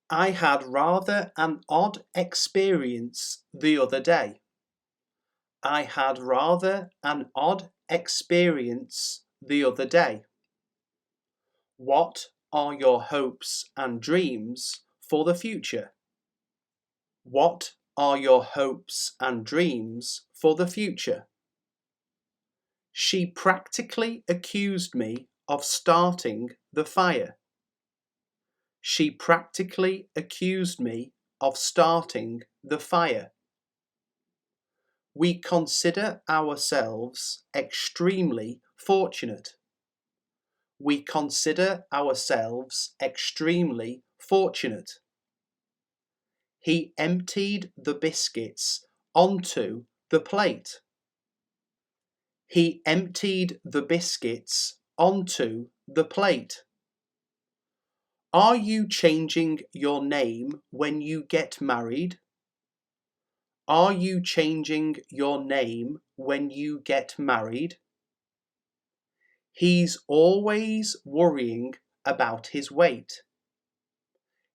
I had rather an odd experience the other day. I had rather an odd experience the other day. What are your hopes and dreams for the future? What are your hopes and dreams for the future? She practically accused me of starting the fire. She practically accused me of starting the fire. We consider ourselves extremely fortunate. We consider ourselves extremely fortunate. He emptied the biscuits onto the plate. He emptied the biscuits onto the plate. Are you changing your name when you get married? Are you changing your name when you get married? He's always worrying about his weight.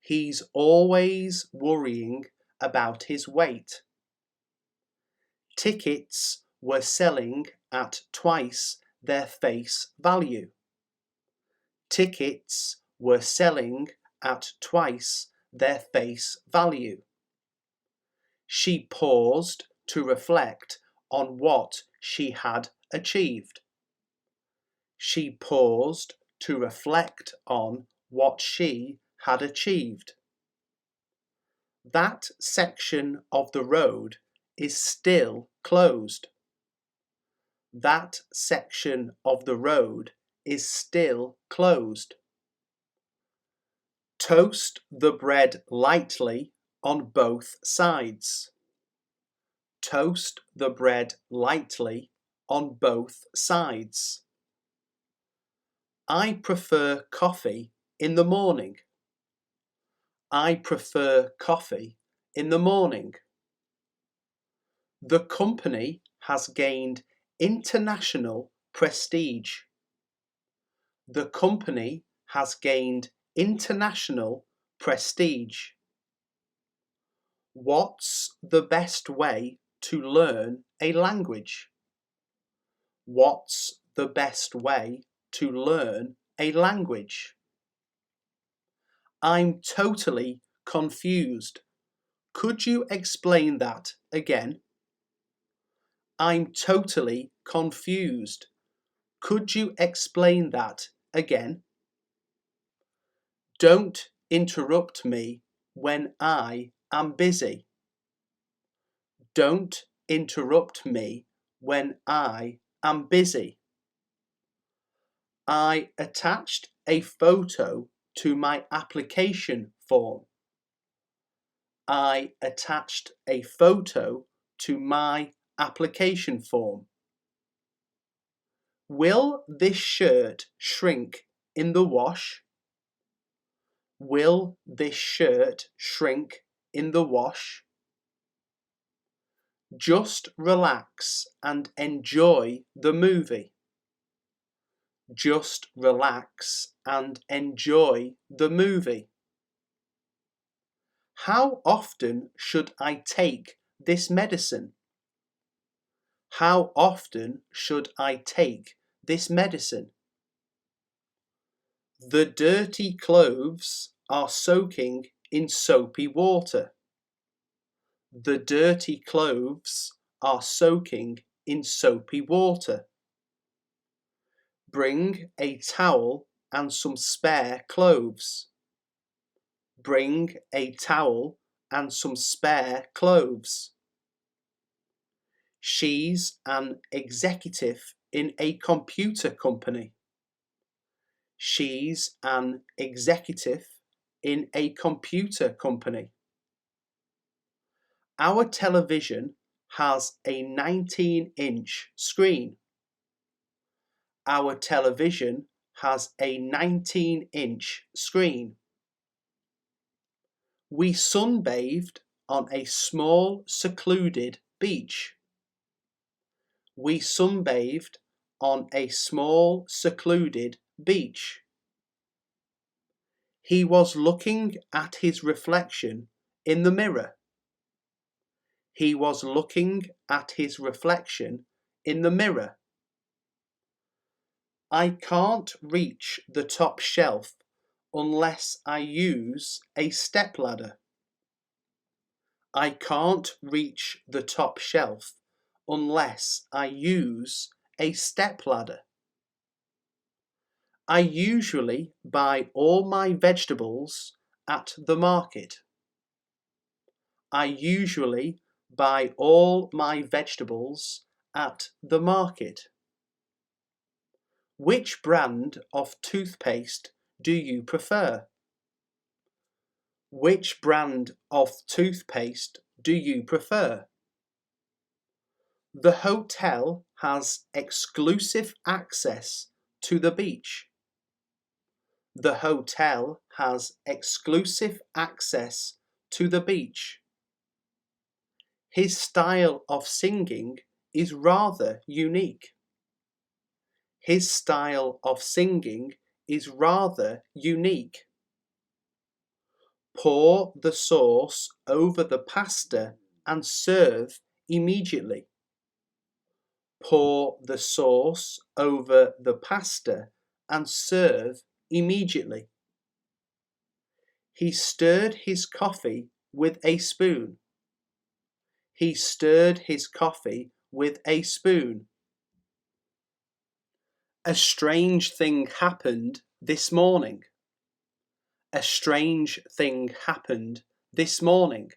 He's always worrying about his weight. Tickets were selling at twice their face value. Tickets were selling at twice their face value. She paused to reflect on what she had achieved. She paused to reflect on what she had achieved. That section of the road is still closed. That section of the road is still closed. Toast the bread lightly on both sides. Toast the bread lightly on both sides. I prefer coffee in the morning. I prefer coffee in the morning. The company has gained international prestige. The company has gained international prestige. What's the best way to learn a language? What's the best way to learn a language? I'm totally confused. Could you explain that again? I'm totally confused. Could you explain that again? Don't interrupt me when I am busy. Don't interrupt me when I am busy. I attached a photo to my application form. I attached a photo to my application form. Will this shirt shrink in the wash? Will this shirt shrink in the wash? Just relax and enjoy the movie. Just relax and enjoy the movie. How often should I take this medicine? How often should I take this medicine? The dirty clothes are soaking in soapy water. The dirty clothes are soaking in soapy water. Bring a towel and some spare clothes. Bring a towel and some spare clothes. She's an executive in a computer company. She's an executive in a computer company. Our television has a 19-inch screen. Our television has a 19-inch screen. We sunbathed on a small secluded beach. We sunbathed on a small secluded beach. He was looking at his reflection in the mirror. He was looking at his reflection in the mirror. I can't reach the top shelf unless I use a stepladder. I can't reach the top shelf unless I use a stepladder. I usually buy all my vegetables at the market. I usually buy all my vegetables at the market. Which brand of toothpaste do you prefer? Which brand of toothpaste do you prefer? The hotel has exclusive access to the beach. The hotel has exclusive access to the beach. His style of singing is rather unique. His style of singing is rather unique. Pour the sauce over the pasta and serve immediately. Pour the sauce over the pasta and serve immediately. He stirred his coffee with a spoon. He stirred his coffee with a spoon. A strange thing happened this morning. A strange thing happened this morning.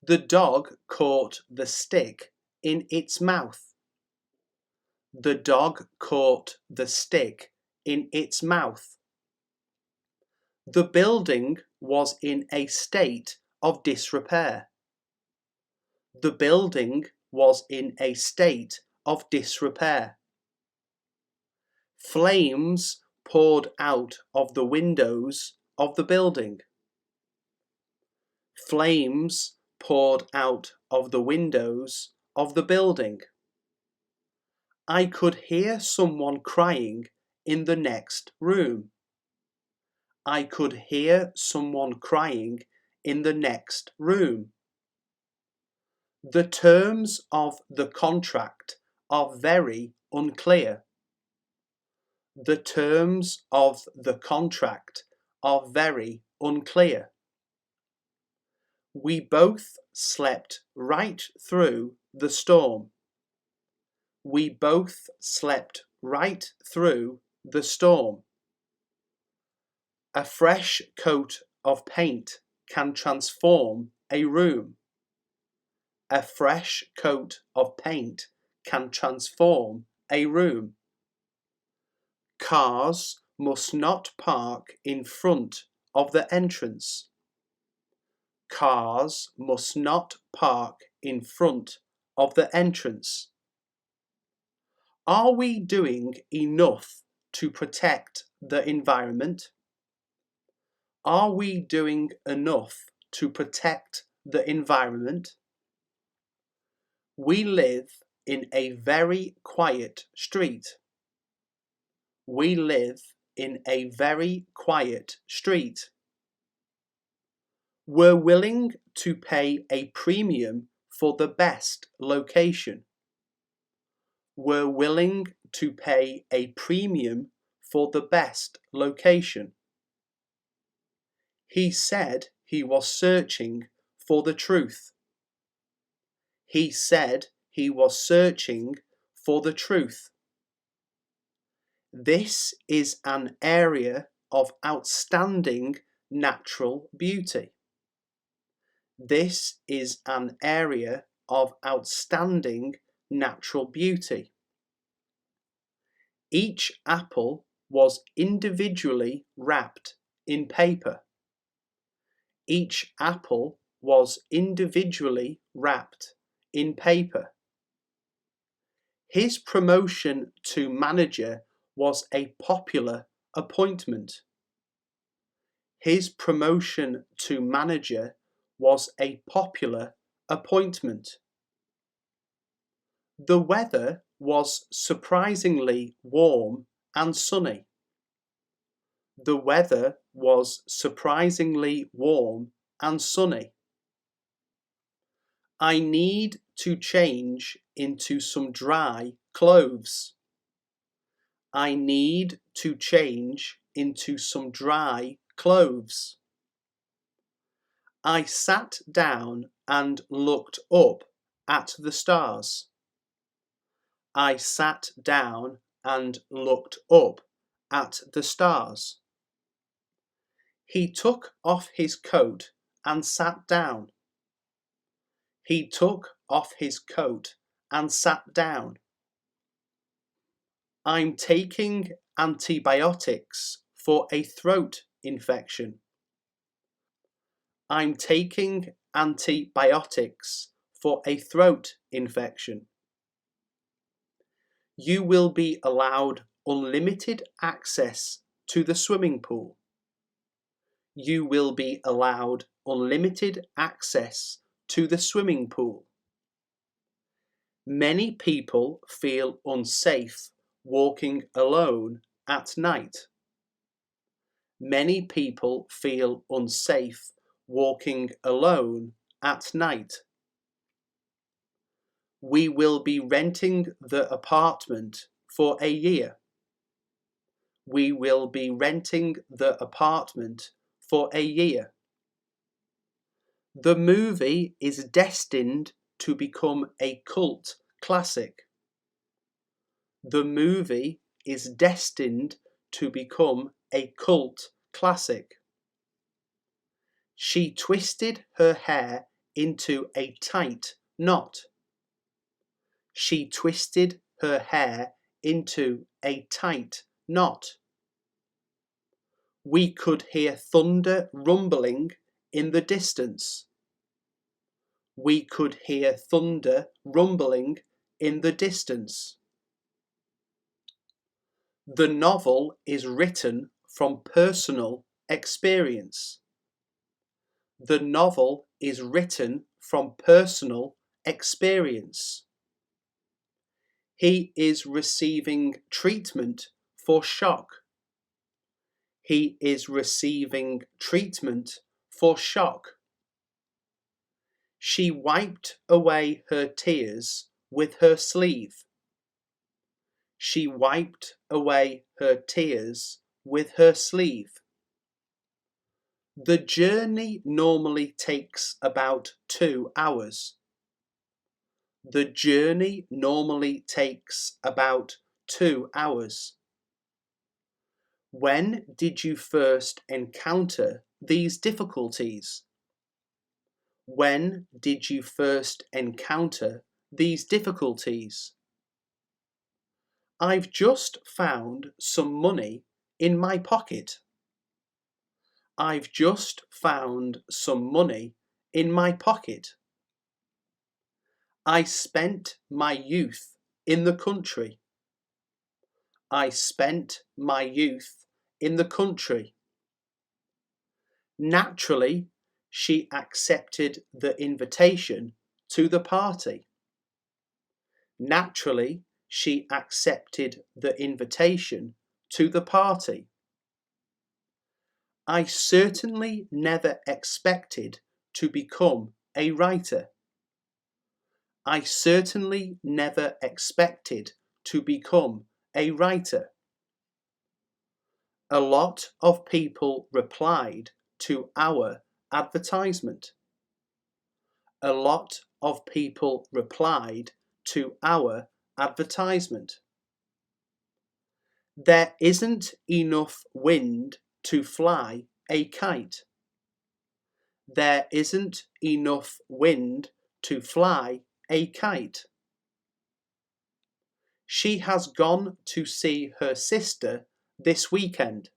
The dog caught the stick in its mouth. The dog caught the stick in its mouth. The building was in a state of disrepair. The building was in a state of disrepair. Flames poured out of the windows of the building. Flames poured out of the windows of the building. I could hear someone crying in the next room. I could hear someone crying in the next room. The terms of the contract are very unclear. The terms of the contract are very unclear. We both slept right through the storm. We both slept right through the storm. A fresh coat of paint can transform a room. A fresh coat of paint can transform a room. Cars must not park in front of the entrance. Cars must not park in front of the entrance. Are we doing enough to protect the environment? Are we doing enough to protect the environment? We live in a very quiet street. We live in a very quiet street. We're willing to pay a premium for the best location. We're willing to pay a premium for the best location. He said he was searching for the truth. He said he was searching for the truth. This is an area of outstanding natural beauty. This is an area of outstanding natural beauty. Each apple was individually wrapped in paper. Each apple was individually wrapped in paper. His promotion to manager was a popular appointment. His promotion to manager was a popular appointment. The weather was surprisingly warm and sunny. The weather was surprisingly warm and sunny. I need to change into some dry clothes. I need to change into some dry clothes. I sat down and looked up at the stars. I sat down and looked up at the stars. He took off his coat and sat down. He took off his coat and sat down. I'm taking antibiotics for a throat infection. I'm taking antibiotics for a throat infection. You will be allowed unlimited access to the swimming pool. You will be allowed unlimited access to the swimming pool. Many people feel unsafe walking alone at night. Many people feel unsafe walking alone at night. We will be renting the apartment for a year. We will be renting the apartment for a year. The movie is destined to become a cult classic. The movie is destined to become a cult classic. She twisted her hair into a tight knot. She twisted her hair into a tight knot. We could hear thunder rumbling in the distance. We could hear thunder rumbling in the distance. The novel is written from personal experience. The novel is written from personal experience. He is receiving treatment for shock. He is receiving treatment for shock. She wiped away her tears with her sleeve. She wiped away her tears with her sleeve. The journey normally takes about 2 hours. The journey normally takes about 2 hours. When did you first encounter these difficulties? When did you first encounter these difficulties? I've just found some money in my pocket. I've just found some money in my pocket. I spent my youth in the country. I spent my youth in the country. Naturally, she accepted the invitation to the party. Naturally, she accepted the invitation to the party. I certainly never expected to become a writer. I certainly never expected to become a writer. A lot of people replied to our advertisement. A lot of people replied to our advertisement. There isn't enough wind to fly a kite. There isn't enough wind to fly a kite. She has gone to see her sister this weekend.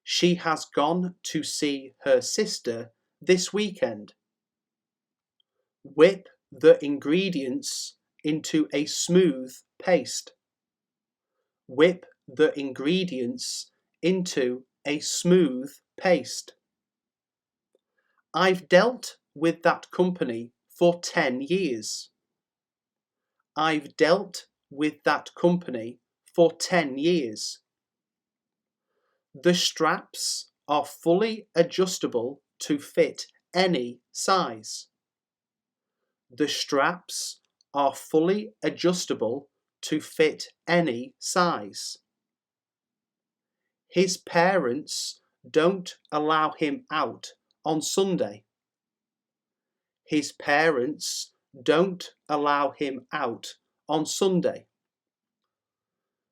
She has gone to see her sister this weekend. Whip the ingredients into a smooth paste. Whip the ingredients into a smooth paste. I've dealt with that company for 10 years. I've dealt with that company for 10 years. The straps are fully adjustable to fit any size. The straps are fully adjustable to fit any size. His parents don't allow him out on Sunday. His parents don't allow him out on Sunday.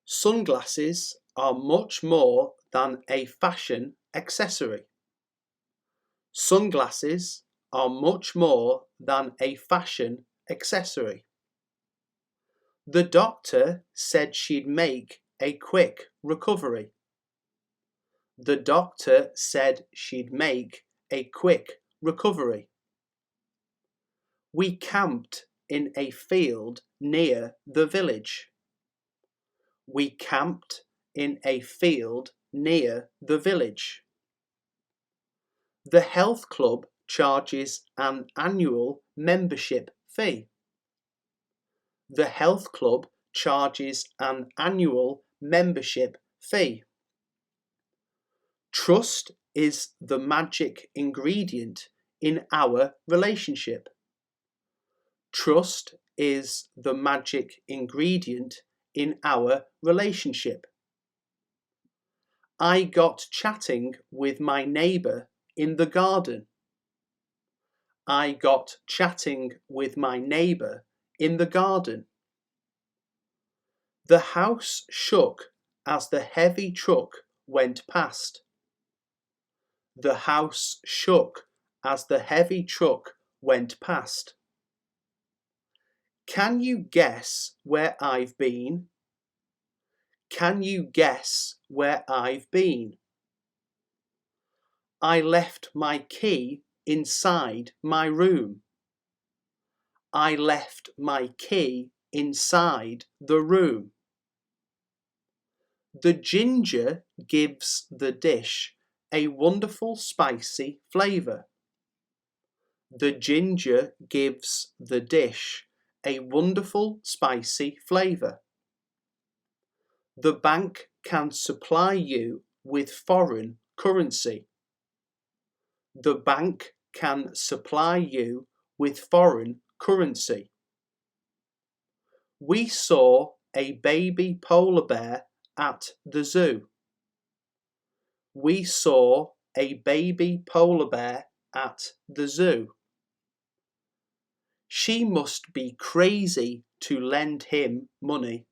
Sunglasses are much more than a fashion accessory. Sunglasses are much more than a fashion accessory. The doctor said she'd make a quick recovery. The doctor said she'd make a quick recovery. We camped in a field near the village. We camped in a field near the village. The health club charges an annual membership fee. The health club charges an annual membership fee. Trust is the magic ingredient in our relationship. Trust is the magic ingredient in our relationship. I got chatting with my neighbour in the garden. I got chatting with my neighbour in the garden. The house shook as the heavy truck went past. The house shook as the heavy truck went past. Can you guess where I've been? Can you guess where I've been? I left my key inside my room. I left my key inside the room. The ginger gives the dish a wonderful spicy flavour. The ginger gives the dish a wonderful spicy flavour. The bank can supply you with foreign currency. The bank can supply you with foreign currency. We saw a baby polar bear at the zoo. We saw a baby polar bear at the zoo. She must be crazy to lend him money.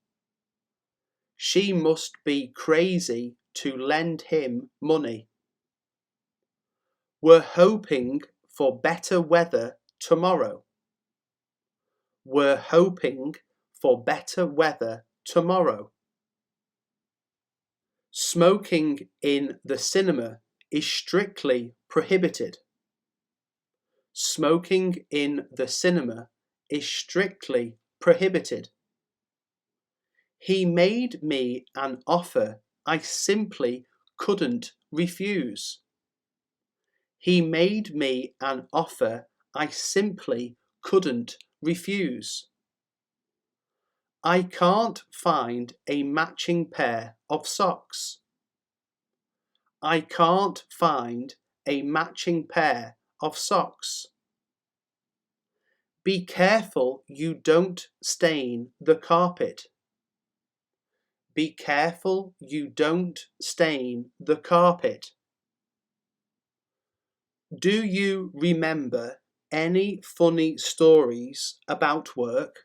She must be crazy to lend him money. We're hoping for better weather tomorrow. We're hoping for better weather tomorrow. Smoking in the cinema is strictly prohibited. Smoking in the cinema is strictly prohibited. He made me an offer I simply couldn't refuse. He made me an offer I simply couldn't refuse. I can't find a matching pair of socks. I can't find a matching pair of socks. Be careful you don't stain the carpet. Be careful you don't stain the carpet. Do you remember any funny stories about work?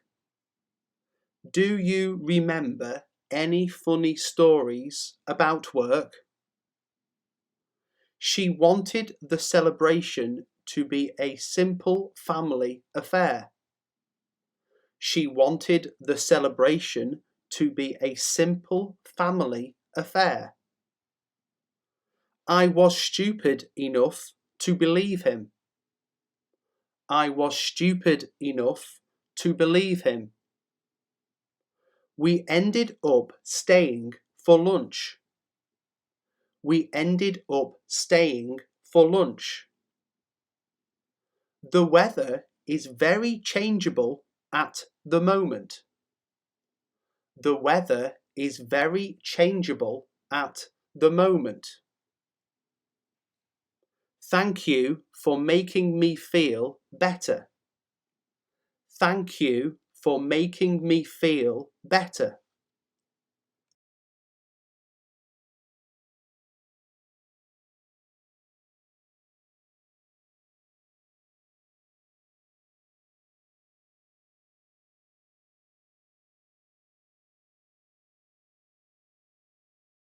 Do you remember any funny stories about work? She wanted the celebration to be a simple family affair. She wanted the celebration to be a simple family affair. I was stupid enough to believe him. I was stupid enough to believe him. We ended up staying for lunch. We ended up staying for lunch. The weather is very changeable at the moment. The weather is very changeable at the moment. Thank you for making me feel better. Thank you for making me feel better.